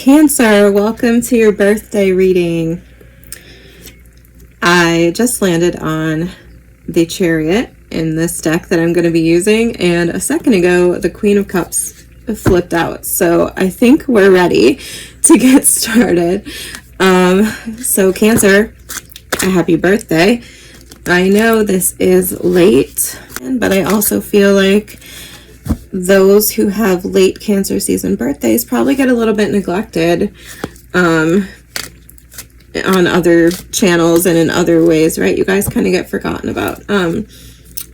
Cancer, welcome to your birthday reading. I just landed on the Chariot in this deck that I'm going to be using, and a second ago the Queen of Cups flipped out, so I think we're ready to get started. So Cancer, a happy birthday. I know this is late, but I also feel like those who have late Cancer season birthdays probably get a little bit neglected on other channels and in other ways, right? You guys kind of get forgotten about.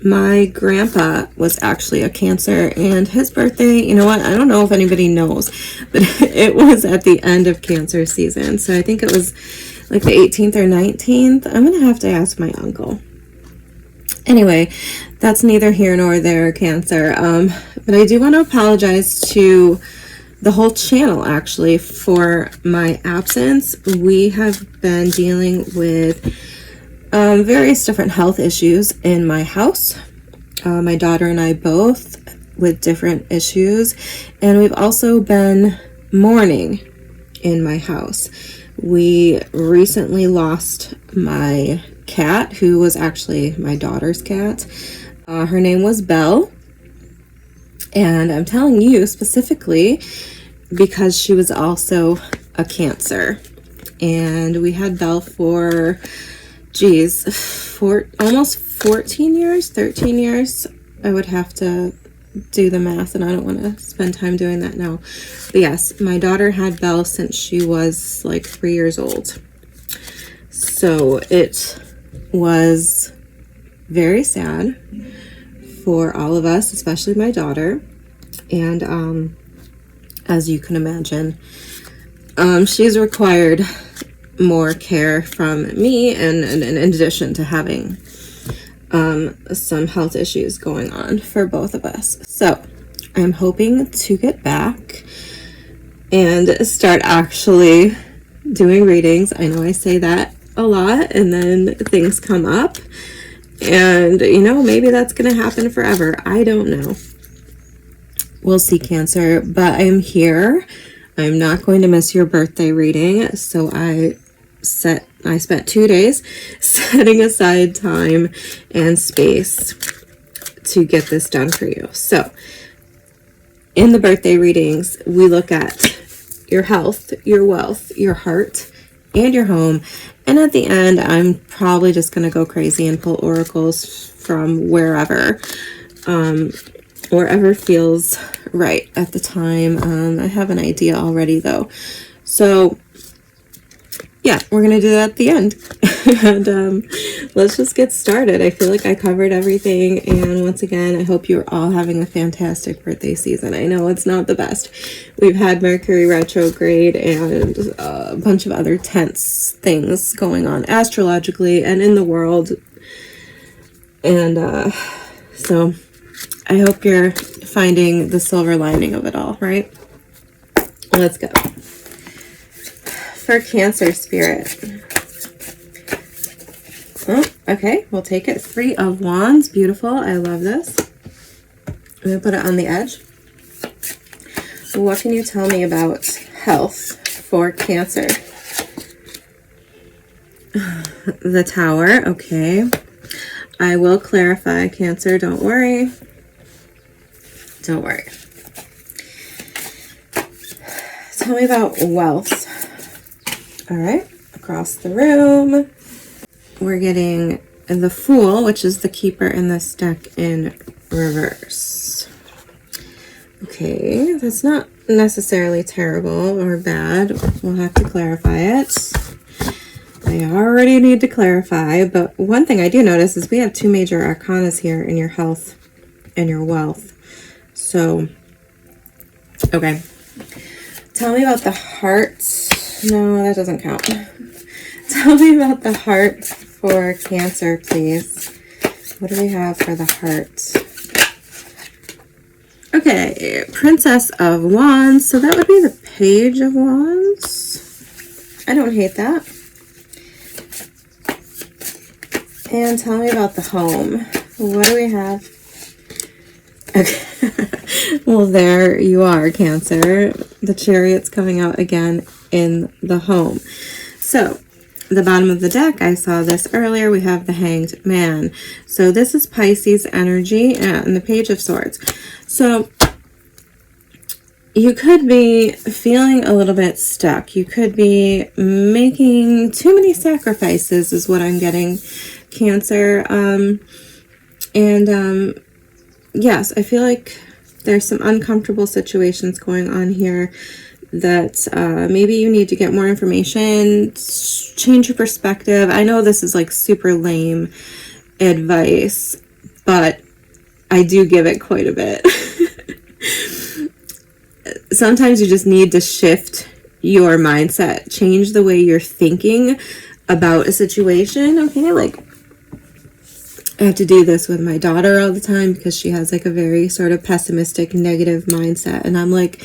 My grandpa was actually a Cancer, and his birthday, you know what, I don't know if anybody knows, but it was at the end of Cancer season, so I think it was like the 18th or 19th. I'm gonna have to ask my uncle. Anyway, that's neither here nor there, Cancer. But I do want to apologize to the whole channel, actually, for my absence. We have been dealing with various different health issues in my house. My daughter and I both with different issues. And we've also been mourning in my house. We recently lost my cat, who was actually my daughter's cat. Her name was Belle, and I'm telling you specifically because she was also a Cancer, and we had Belle for almost 14 years, 13 years. I would have to do the math, and I don't want to spend time doing that now, but yes, my daughter had Belle since she was like 3 years old. So it was very sad for all of us, especially my daughter. And as you can imagine, she's required more care from me, and in addition to having some health issues going on for both of us. So I'm hoping to get back and start actually doing readings. I know I say that a lot, and then things come up, and you know, maybe that's gonna happen forever. I don't know. We'll see, Cancer, but I'm here. I'm not going to miss your birthday reading, so I spent 2 days setting aside time and space to get this done for you. So in the birthday readings, we look at your health, your wealth, your heart, and your home. And at the end, I'm probably just going to go crazy and pull oracles from wherever feels right at the time. I have an idea already, though. So yeah, we're going to do that at the end. And let's just get started. I feel like I covered everything. And once again, I hope you're all having a fantastic birthday season. I know it's not the best. We've had Mercury retrograde and a bunch of other tense things going on astrologically and in the world. And so I hope you're finding the silver lining of it all, right? Let's go. For Cancer spirit. Oh, okay, we'll take it. 3 of Wands. Beautiful. I love this. I'm going to put it on the edge. What can you tell me about health for Cancer? The Tower. Okay. I will clarify, Cancer. Don't worry. Don't worry. Tell me about wealth. All right, across the room, we're getting the Fool, which is the Keeper in this deck, in reverse. Okay, that's not necessarily terrible or bad. We'll have to clarify it. I already need to clarify, but one thing I do notice is we have 2 major arcanas here in your health and your wealth. So, okay. Tell me about the heart. No, that doesn't count. Tell me about the heart for Cancer, please. What do we have for the heart? Okay, Princess of Wands. So that would be the Page of Wands. I don't hate that. And tell me about the home. What do we have Okay. Well, there you are, Cancer. The Chariot's coming out again in the home. So, the bottom of the deck, I saw this earlier, we have the Hanged Man. So this is Pisces energy and the Page of Swords. So you could be feeling a little bit stuck. You could be making too many sacrifices is what I'm getting, Cancer. Yes, I feel like there's some uncomfortable situations going on here that maybe you need to get more information, change your perspective. I know this is like super lame advice, but I do give it quite a bit. Sometimes you just need to shift your mindset, change the way you're thinking about a situation. Okay, like I have to do this with my daughter all the time because she has like a very sort of pessimistic, negative mindset. And I'm like,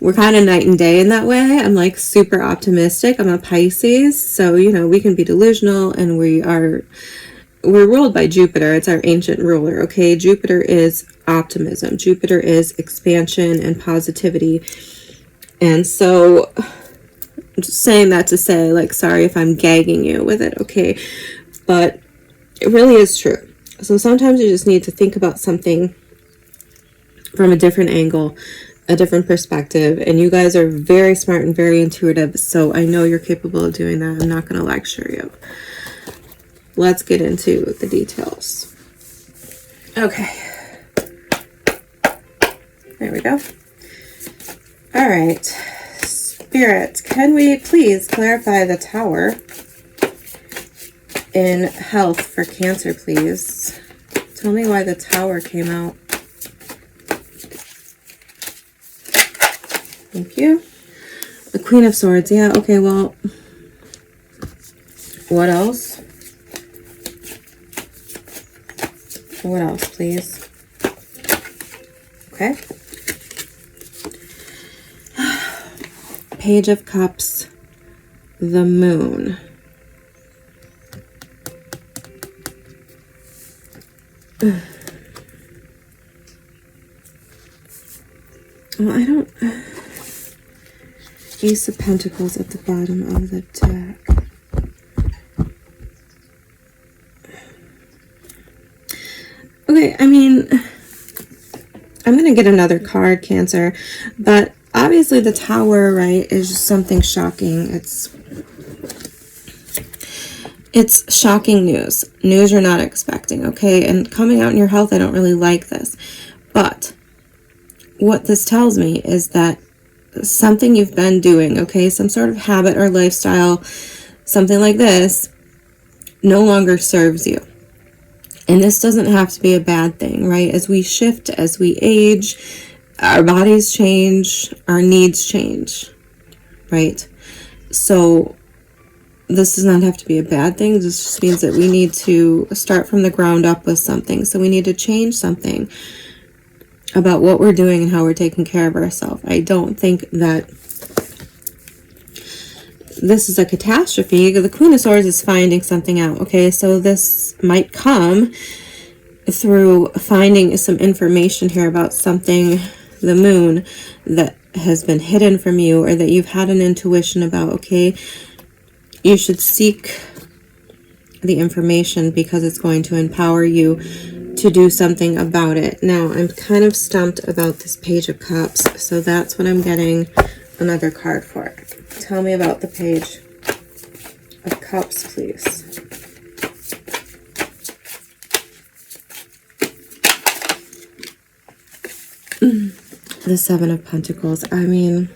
we're kind of night and day in that way. I'm like super optimistic. I'm a Pisces. So, you know, we can be delusional, and we're ruled by Jupiter. It's our ancient ruler. Okay. Jupiter is optimism. Jupiter is expansion and positivity. And so I'm just saying that to say, like, sorry if I'm gagging you with it. Okay. But it really is true. So sometimes you just need to think about something from a different angle, a different perspective. And you guys are very smart and very intuitive. So I know you're capable of doing that. I'm not going to lecture you. Let's get into the details. Okay. There we go. All right. Spirit, can we please clarify the Tower in health for Cancer, please? Tell me why the Tower came out. Thank you. The Queen of Swords. Yeah, okay, well, what else? What else, please? Okay. Page of Cups, the Moon. Well, I don't... Ace of Pentacles at the bottom of the deck. Okay, I mean, I'm going to get another card, Cancer, but obviously the Tower, right, is just something shocking. It's shocking news. News you're not expecting, okay? And coming out in your health, I don't really like this. But what this tells me is that something you've been doing, okay, some sort of habit or lifestyle, something like this, no longer serves you. And this doesn't have to be a bad thing, right? As we shift, as we age, our bodies change, our needs change, right? So this does not have to be a bad thing. This just means that we need to start from the ground up with something. So we need to change something about what we're doing and how we're taking care of ourselves. I don't think that this is a catastrophe. The Queen of Swords is finding something out, okay? So this might come through finding some information here about something, the Moon, that has been hidden from you, or that you've had an intuition about, okay? You should seek the information because it's going to empower you to do something about it. Now, I'm kind of stumped about this Page of Cups, so that's what I'm getting another card for. Tell me about the Page of Cups, please. The Seven of Pentacles. I mean,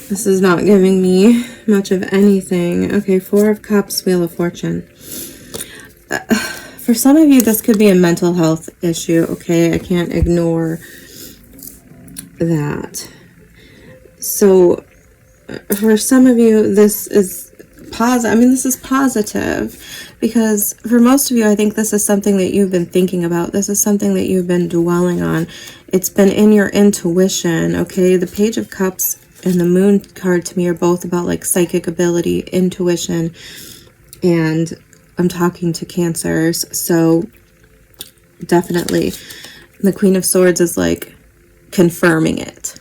this is not giving me much of anything. Okay, Four of Cups, Wheel of Fortune. For some of you, this could be a mental health issue, okay? I can't ignore that. So, for some of you, this is positive. I mean, this is positive because for most of you, I think this is something that you've been thinking about. This is something that you've been dwelling on. It's been in your intuition, okay? The Page of Cups and the Moon card to me are both about like psychic ability, intuition, and I'm talking to Cancers. So definitely. The Queen of Swords is like confirming it,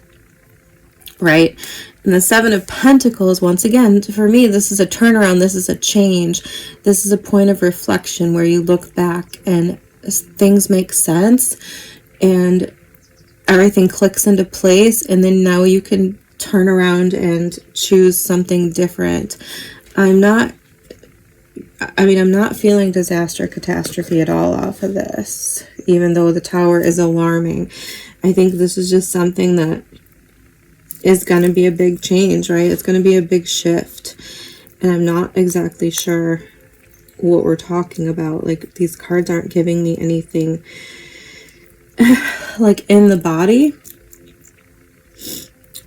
right? And the Seven of Pentacles, once again, for me, this is a turnaround. This is a change. This is a point of reflection where you look back and things make sense and everything clicks into place. And then now you can turn around and choose something different. I'm not feeling disaster, catastrophe at all off of this, even though the Tower is alarming. I think this is just something that is going to be a big change, right? It's going to be a big shift. And I'm not exactly sure what we're talking about. Like, these cards aren't giving me anything like in the body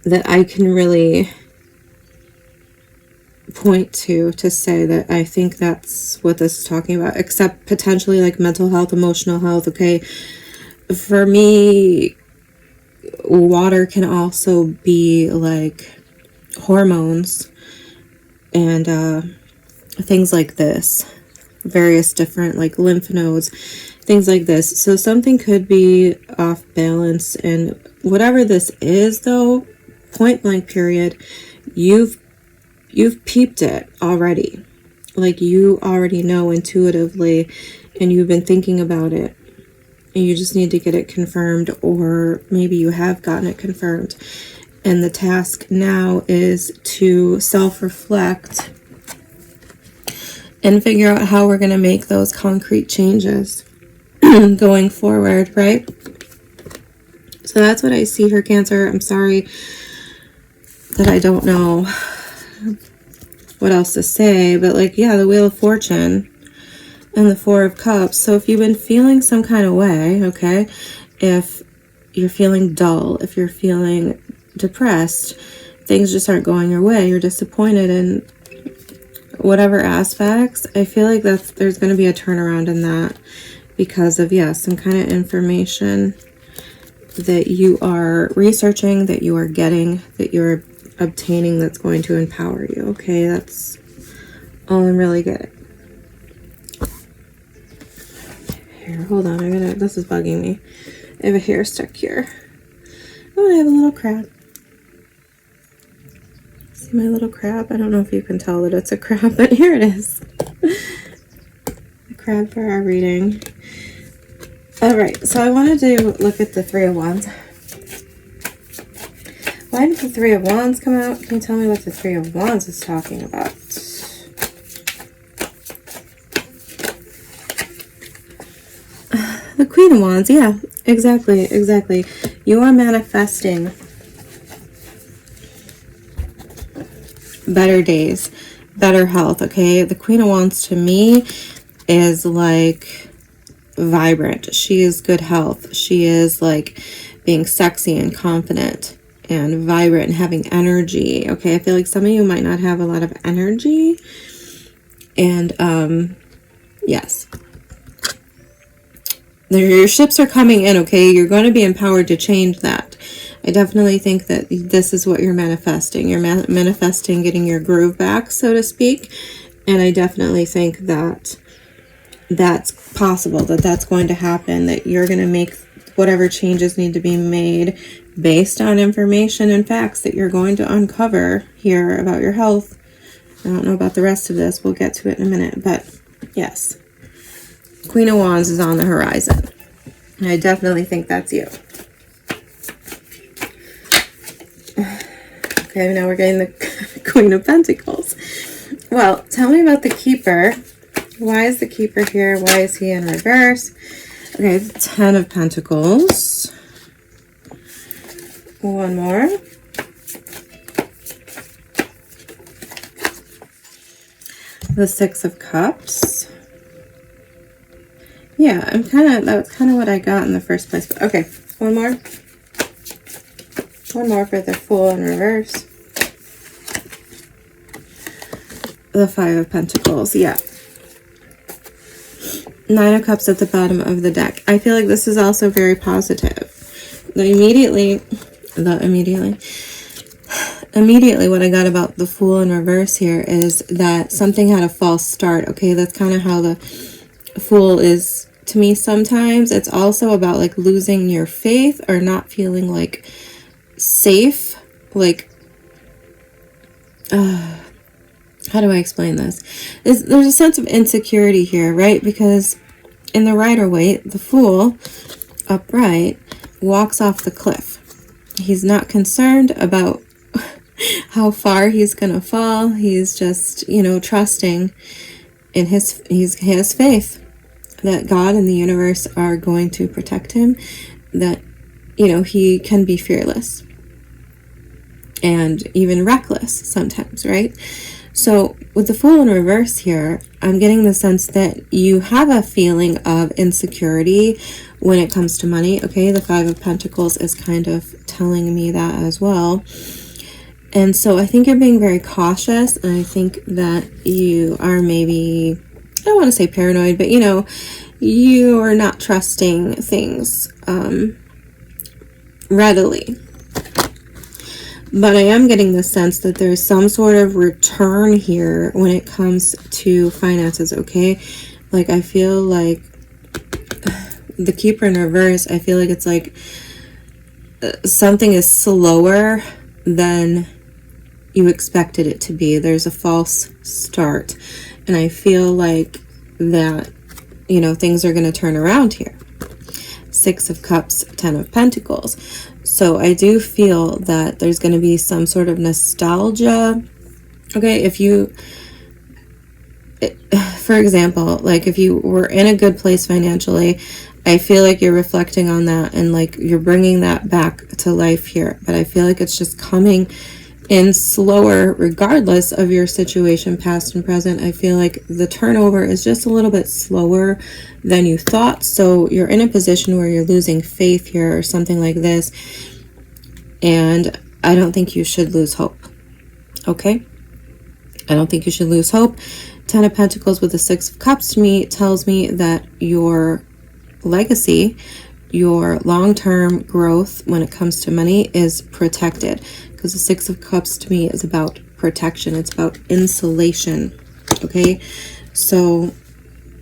that I can really point to say that I think that's what this is talking about, except potentially like mental health, emotional health. Okay, for me, water can also be like hormones and things like this, various different like lymph nodes, things like this. So something could be off balance, and whatever this is, though, point blank period, you've peeped it already. Like, you already know intuitively, and you've been thinking about it, and you just need to get it confirmed, or maybe you have gotten it confirmed. And the task now is to self-reflect and figure out how we're going to make those concrete changes going forward, right? So that's what I see here, Cancer. I'm sorry that I don't know what else to say, but like, yeah, the Wheel of Fortune and the Four of Cups. So if you've been feeling some kind of way, okay, if you're feeling dull, if you're feeling depressed, things just aren't going your way, you're disappointed in whatever aspects, I feel like there's going to be a turnaround in that because of, yes, some kind of information that you are researching, that you are getting, that you're obtaining, that's going to empower you. Okay, that's all I'm really getting. Here, hold on, this is bugging me. I have a hair stuck here. Oh, I have a little crab. See my little crab? I don't know if you can tell that it's a crab, but here it is. The crab for our reading. Alright, so I wanted to look at the Three of Wands. Why did the Three of Wands come out? Can you tell me what the Three of Wands is talking about? The Queen of Wands, yeah, exactly. You are manifesting better days, better health, okay? The Queen of Wands to me is like vibrant. She is good health. She is like being sexy and confident and vibrant and having energy, okay? I feel like some of you might not have a lot of energy, and yes, your ships are coming in, okay? You're going to be empowered to change that. I definitely think that this is what you're manifesting. You're manifesting getting your groove back, so to speak. And I definitely think that that's possible, that that's going to happen, that you're going to make whatever changes need to be made based on information and facts that you're going to uncover here about your health. I don't know about the rest of this. We'll get to it in a minute. But yes, Queen of Wands is on the horizon. And I definitely think that's you. Okay, now we're getting the Queen of Pentacles. Well, tell me about the Keeper. Why is the Keeper here? Why is he in reverse? Okay, the Ten of Pentacles. One more. The Six of Cups. Yeah, that's kind of what I got in the first place. But okay, one more. One more for the Fool in reverse. The Five of Pentacles, yeah. Nine of Cups at the bottom of the deck. I feel like this is also very positive. Immediately what I got about the Fool in reverse here is that something had a false start. Okay, that's kind of how the Fool is to me sometimes it's also about like losing your faith or not feeling like safe. Like, how do I explain this? There's a sense of insecurity here, right? Because in the Rider-Waite, the Fool, upright, walks off the cliff. He's not concerned about how far he's gonna fall. He's just, you know, trusting in his faith that God and the universe are going to protect him, that, you know, he can be fearless and even reckless sometimes, right? So with the Fool in reverse here, I'm getting the sense that you have a feeling of insecurity when it comes to money. Okay, the Five of Pentacles is kind of telling me that as well. And so I think you're being very cautious, and I think that you are maybe, I don't want to say paranoid, but you know, you are not trusting things readily. But I am getting the sense that there's some sort of return here when it comes to finances, okay? Like, I feel like the Keeper in reverse, I feel like it's like something is slower than you expected it to be. There's a false start. And I feel like that, you know, things are going to turn around here. Six of Cups, Ten of Pentacles. So I do feel that there's going to be some sort of nostalgia. Okay, if you, for example, like if you were in a good place financially, I feel like you're reflecting on that and like you're bringing that back to life here. But I feel like it's just coming in slower regardless of your situation, past and present. I feel like the turnover is just a little bit slower than you thought. So you're in a position where you're losing faith here or something like this. And I don't think you should lose hope. Okay? I don't think you should lose hope. Ten of Pentacles with the Six of Cups to me tells me that your legacy, your long-term growth when it comes to money is protected. Because the Six of Cups to me is about protection. It's about insulation. Okay? So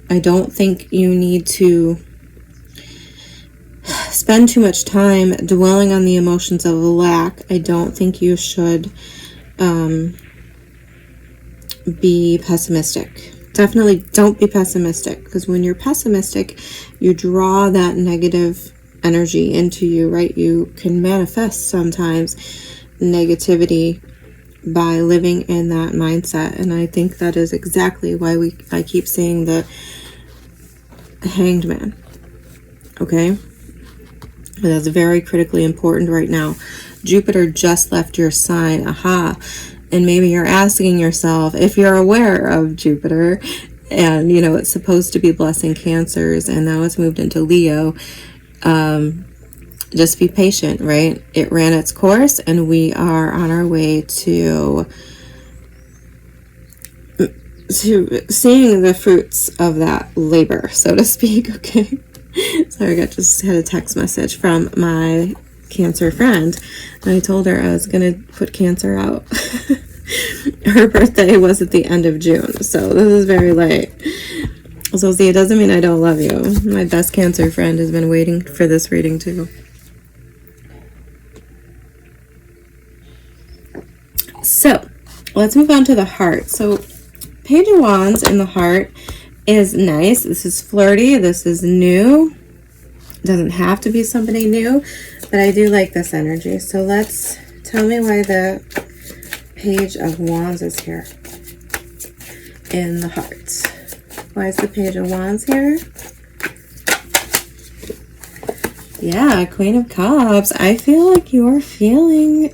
I don't think you need to spend too much time dwelling on the emotions of lack. I don't think you should be pessimistic. Definitely don't be pessimistic, because when you're pessimistic, you draw that negative energy into you, right? You can manifest sometimes negativity by living in that mindset. And I think that is exactly why I keep saying the Hanged Man. Okay? That's very critically important right now. Jupiter just left your sign. Aha. And maybe you're asking yourself, if you're aware of Jupiter, and you know it's supposed to be blessing Cancers, and now it's moved into Leo, just be patient, right? It ran its course, and we are on our way to seeing the fruits of that labor, so to speak. Okay. Sorry, I just had a text message from my Cancer friend, and I told her I was gonna put Cancer out. Her birthday was at the end of June, so this is very late. So see, it doesn't mean I don't love you. My best Cancer friend has been waiting for this reading too. So let's move on to the heart. So Page of Wands in the heart is nice. This is flirty. This is new. Doesn't have to be somebody new, but I do like this energy. So let's tell me why the Page of Wands is here in the heart. Why is the Page of Wands here? Yeah, Queen of Cups. I feel like you're feeling...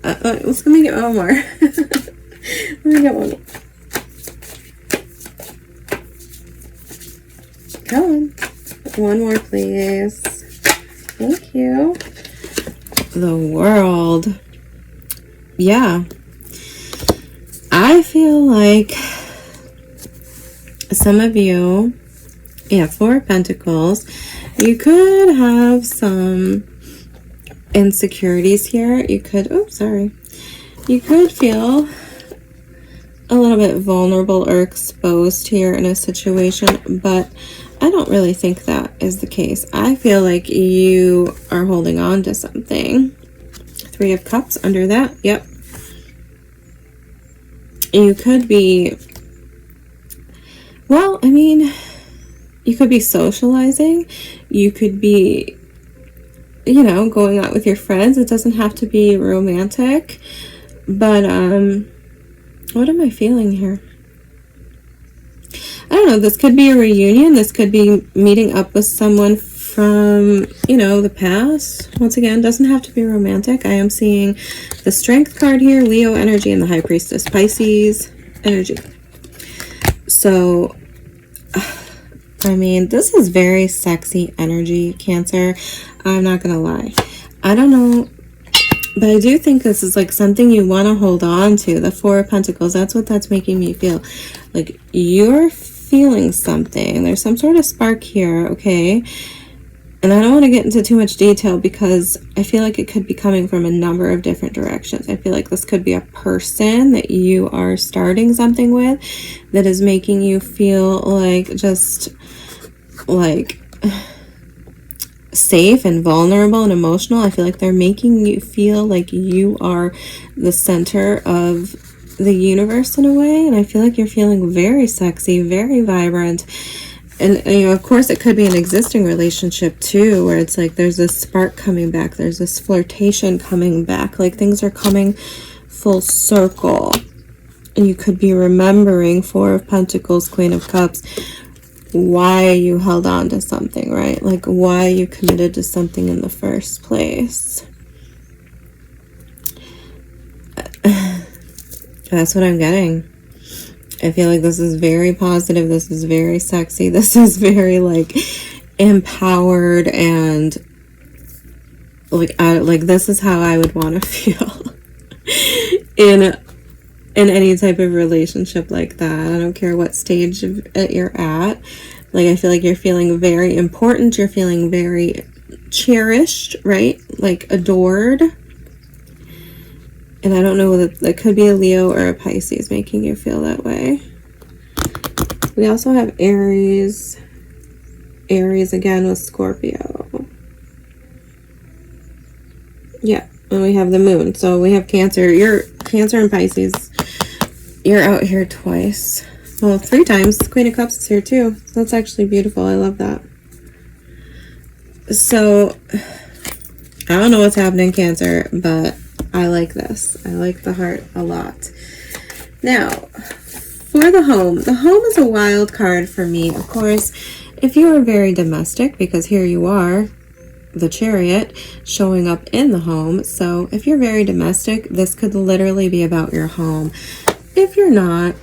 let me get one more. Let me get one more. Come on. One more, please. Thank you. The World. Yeah. I feel like some of you, yeah, Four of Pentacles, you could have some insecurities here. You could, oh, sorry. You could feel a little bit vulnerable or exposed here in a situation, but I don't really think that is the case. I feel like you are holding on to something. Three of Cups under that. Yep. You could be, well, I mean, you could be socializing. You could be, you know, going out with your friends. It doesn't have to be romantic. But, what am I feeling here? I don't know. This could be a reunion. This could be meeting up with someone from, you know, the past. Once again, doesn't have to be romantic. I am seeing the Strength card here, Leo energy, and the High Priestess, Pisces energy. So, I mean, this is very sexy energy, Cancer. I'm not gonna lie. I don't know, but I do think this is like something you want to hold on to. The Four of Pentacles, that's what that's making me feel. Like you're feeling something. There's some sort of spark here, okay? And I don't want to get into too much detail because I feel like it could be coming from a number of different directions. I feel like this could be a person that you are starting something with that is making you feel like just like safe and vulnerable and emotional. I feel like they're making you feel like you are the center of the universe in a way. And I feel like you're feeling very sexy, very vibrant. And, you know, of course, it could be an existing relationship, too, where it's like there's this spark coming back. There's this flirtation coming back. Like, things are coming full circle. And you could be remembering Four of Pentacles, Queen of Cups, why you held on to something, right? Like, why you committed to something in the first place. That's what I'm getting. I feel like this is very positive. This is very sexy. This is very like empowered and like this is how I would want to feel in any type of relationship like that. I don't care what stage you're at. Like I feel like you're feeling very important. You're feeling very cherished, right? Like adored. And I don't know whether that could be a Leo or a Pisces making you feel that way. We also have Aries. Aries again with Scorpio. Yeah, and we have the moon. So we have Cancer. You're Cancer and Pisces. You're out here twice. Well, 3 times. Queen of Cups is here too. So that's actually beautiful. I love that. So I don't know what's happening, Cancer, but I like this. I like the heart a lot. Now, for the home is a wild card for me. Of course, if you are very domestic, because here you are, the Chariot, showing up in the home. So if you're very domestic, this could literally be about your home. If you're not,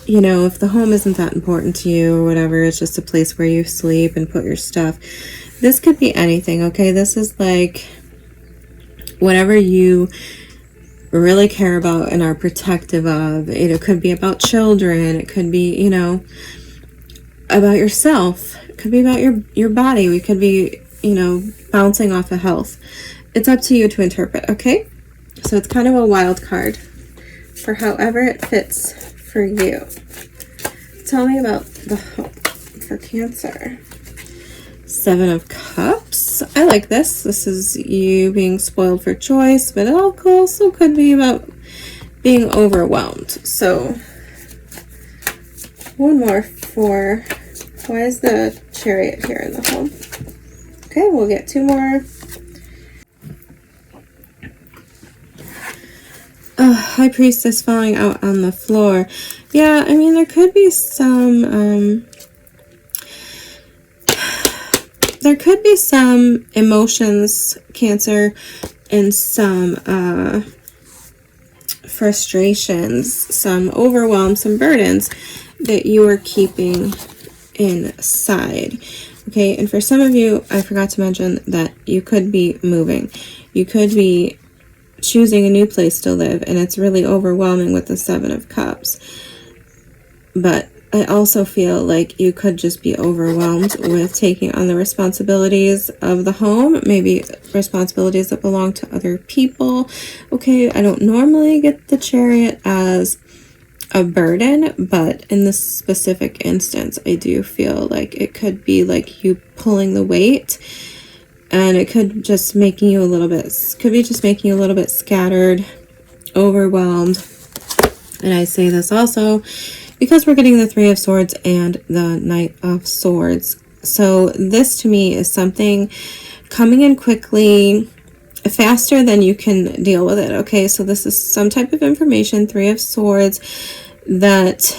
you know, if the home isn't that important to you or whatever, it's just a place where you sleep and put your stuff. This could be anything, okay? This is like whatever you really care about and are protective of. It could be about children. It could be, you know, about yourself. It could be about your body. We could be, you know, bouncing off of health. It's up to you to interpret, okay? So it's kind of a wild card for however it fits for you. Tell me about the home for Cancer. 7 of Cups. I like this. This is you being spoiled for choice, but it also could be about being overwhelmed. So one more for, why is the Chariot here in the home? Okay, we'll get 2 more. High Priestess falling out on the floor. Yeah, I mean, there could be some emotions, Cancer, and some frustrations, some overwhelm, some burdens that you are keeping inside. Okay, and for some of you, I forgot to mention that you could be moving. You could be choosing a new place to live, and it's really overwhelming with the 7 of Cups. But I also feel like you could just be overwhelmed with taking on the responsibilities of the home, maybe responsibilities that belong to other people. Okay, I don't normally get the Chariot as a burden, but in this specific instance, I do feel like it could be like you pulling the weight, and it could just making you a little bit, could be just making you a little bit scattered, overwhelmed. And I say this also because we're getting the Three of Swords and the Knight of Swords. So this to me is something coming in quickly, faster than you can deal with it. Okay, so this is some type of information, Three of Swords, that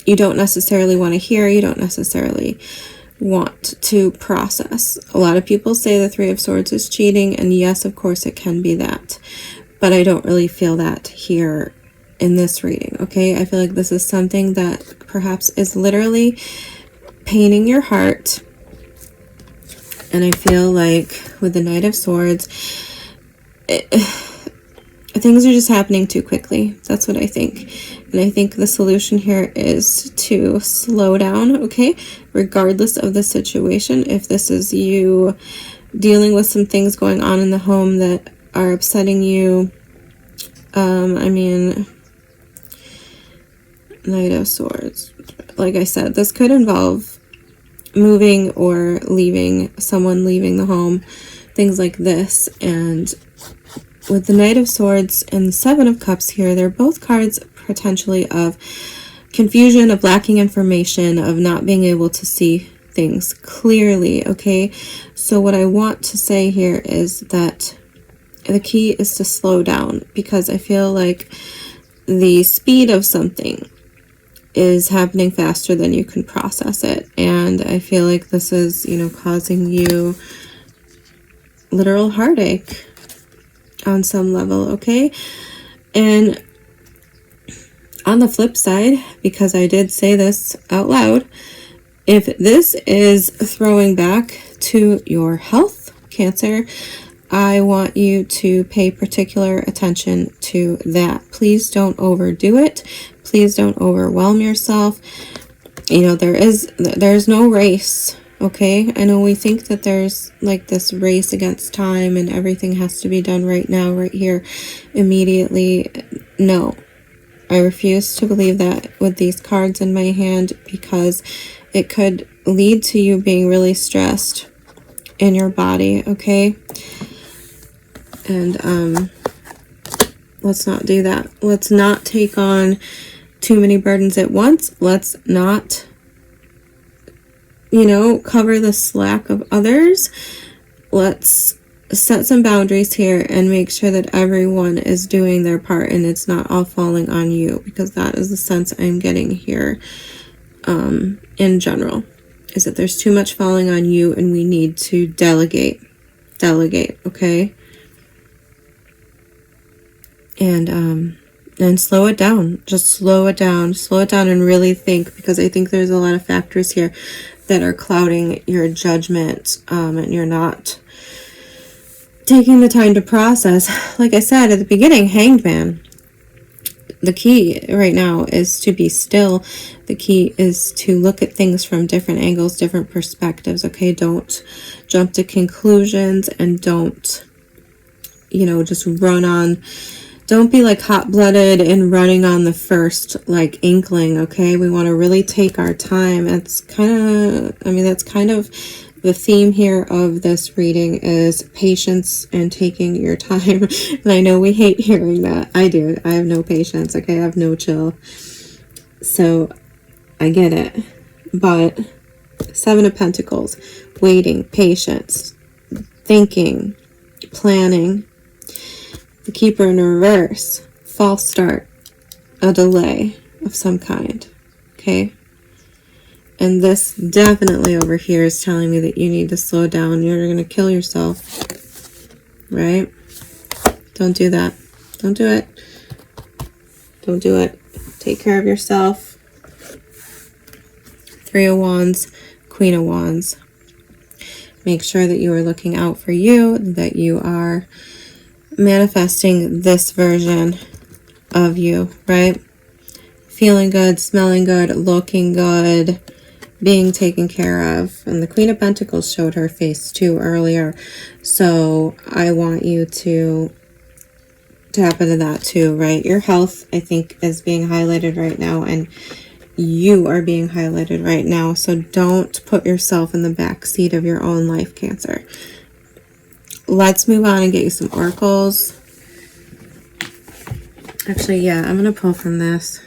you don't necessarily want to hear, you don't necessarily want to process. A lot of people say the Three of Swords is cheating, and yes, of course it can be that, but I don't really feel that here in this reading. Okay, I feel like this is something that perhaps is literally paining your heart. And I feel like with the Knight of Swords, things are just happening too quickly. That's what I think. And I think the solution here is to slow down, okay? Regardless of the situation. If this is you dealing with some things going on in the home that are upsetting you, I mean, Knight of Swords. Like I said, this could involve moving or leaving, someone leaving the home, things like this. And with the Knight of Swords and the Seven of Cups here, they're both cards potentially of confusion, of lacking information, of not being able to see things clearly, okay? So what I want to say here is that the key is to slow down, because I feel like the speed of something is happening faster than you can process it. And I feel like this is, you know, causing you literal heartache on some level, okay? And on the flip side, because I did say this out loud, if this is throwing back to your health, Cancer, I want you to pay particular attention to that. Please don't overdo it. Please don't overwhelm yourself. You know, there's no race, okay? I know we think that there's like this race against time and everything has to be done right now, right here, immediately. No, I refuse to believe that with these cards in my hand, because it could lead to you being really stressed in your body, okay? And let's not do that. Let's not take on too many burdens at once. Let's not, you know, cover the slack of others. Let's set some boundaries here and make sure that everyone is doing their part and it's not all falling on you, because that is the sense I'm getting here in general, is that there's too much falling on you and we need to delegate, okay? And slow it down. Just slow it down and really think, because I think there's a lot of factors here that are clouding your judgment, and you're not taking the time to process. Like I said at the beginning, Hanged Man. The key right now is to be still. The key is to look at things from different angles, different perspectives, okay? Don't jump to conclusions, and don't, you know, just run on. Don't be like hot-blooded and running on the first like inkling, okay? We want to really take our time. That's kind of, I mean, that's kind of the theme here of this reading, is patience and taking your time. And I know we hate hearing that. I do. I have no patience, okay? I have no chill. So I get it. But Seven of Pentacles, waiting, patience, thinking, planning. The Keeper in reverse, false start, a delay of some kind, okay? And this definitely over here is telling me that you need to slow down. You're going to kill yourself, right? Don't do that. Don't do it. Don't do it. Take care of yourself. Three of Wands, Queen of Wands. Make sure that you are looking out for you, that you are manifesting this version of you, right? Feeling good, smelling good, looking good, being taken care of. And the Queen of Pentacles showed her face too earlier. So I want you to tap into that too, right? Your health, I think, is being highlighted right now, and you are being highlighted right now. So don't put yourself in the back seat of your own life, Cancer. Let's move on and get you some oracles. Actually, yeah, I'm going to pull from this.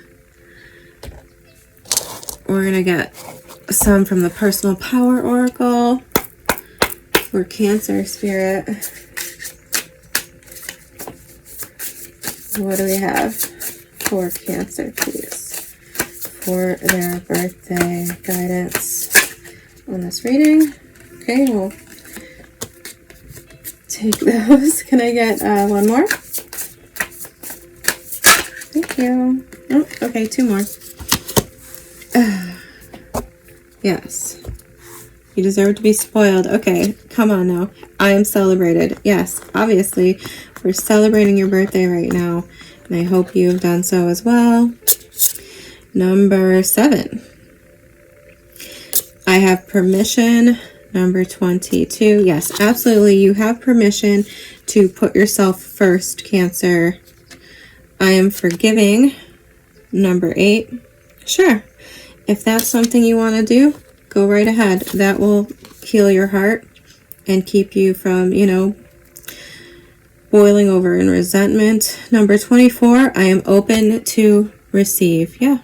We're going to get some from the Personal Power Oracle for Cancer Spirit. What do we have for Cancer, please? For their birthday guidance on this reading. Okay, we'll take those. Can I get one more? Thank you. Oh, okay, two more. Yes. You deserve to be spoiled. Okay, come on now. I am celebrated. Yes, obviously, we're celebrating your birthday right now, and I hope you have done so as well. Number 7. I have permission. Number 22. Yes, absolutely. You have permission to put yourself first, Cancer. I am forgiving. Number 8. Sure. If that's something you want to do, go right ahead. That will heal your heart and keep you from, boiling over in resentment. Number 24. I am open to receive. Yeah.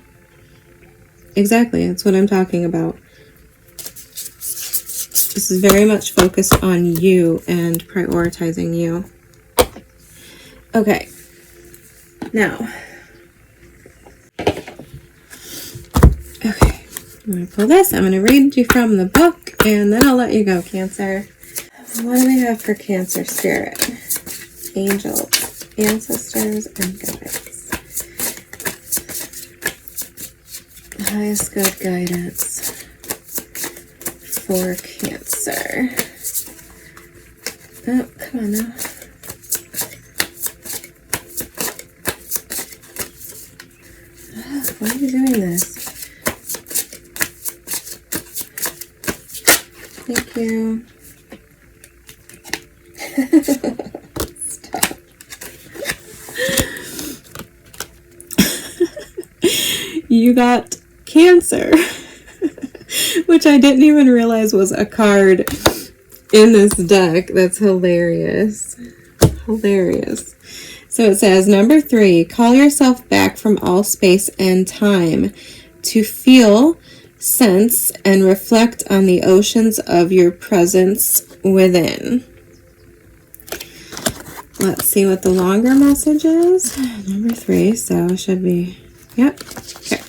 Exactly. That's what I'm talking about. This is very much focused on you and prioritizing you. Okay. Now. Okay. I'm going to pull this. I'm going to read you from the book, and then I'll let you go, Cancer. What do we have for Cancer Spirit? Angels, ancestors, and guides. The highest good guidance for Cancer. Oh, come on now. Oh, why are you doing this? Thank you. Stop. You got Cancer, which I didn't even realize was a card in this deck. That's hilarious. Hilarious. So it says, number 3, call yourself back from all space and time to feel, sense, and reflect on the oceans of your presence within. Let's see what the longer message is. Number 3, so it should be, yep, okay.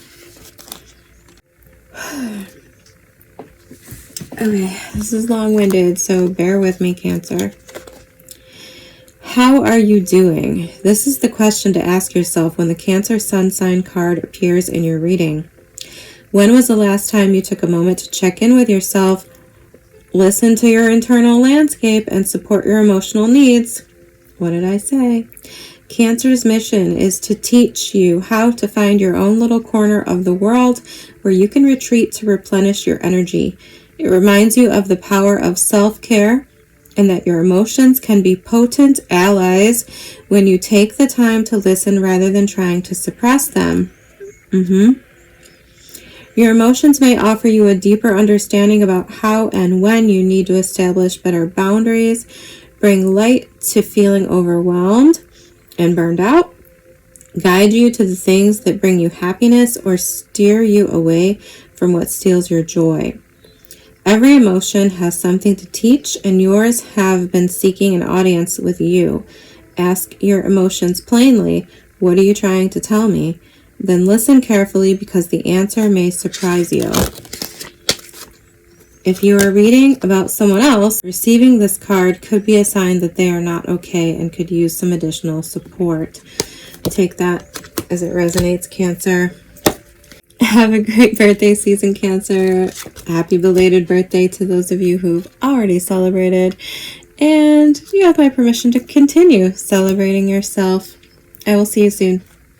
Okay, this is long-winded, so bear with me, Cancer. How are you doing? This is the question to ask yourself when the Cancer Sun sign card appears in your reading. When was the last time you took a moment to check in with yourself, listen to your internal landscape, and support your emotional needs? What did I say? Cancer's mission is to teach you how to find your own little corner of the world where you can retreat to replenish your energy. It reminds you of the power of self-care and that your emotions can be potent allies when you take the time to listen rather than trying to suppress them. Your emotions may offer you a deeper understanding about how and when you need to establish better boundaries, bring light to feeling overwhelmed and burned out, guide you to the things that bring you happiness, or steer you away from what steals your joy. Every emotion has something to teach, and yours have been seeking an audience with you. Ask your emotions plainly, what are you trying to tell me? Then listen carefully, because the answer may surprise you. If you are reading about someone else, receiving this card could be a sign that they are not okay and could use some additional support. Take that as it resonates, Cancer. Have a great birthday season, Cancer. Happy belated birthday to those of you who've already celebrated. And you have my permission to continue celebrating yourself. I will see you soon.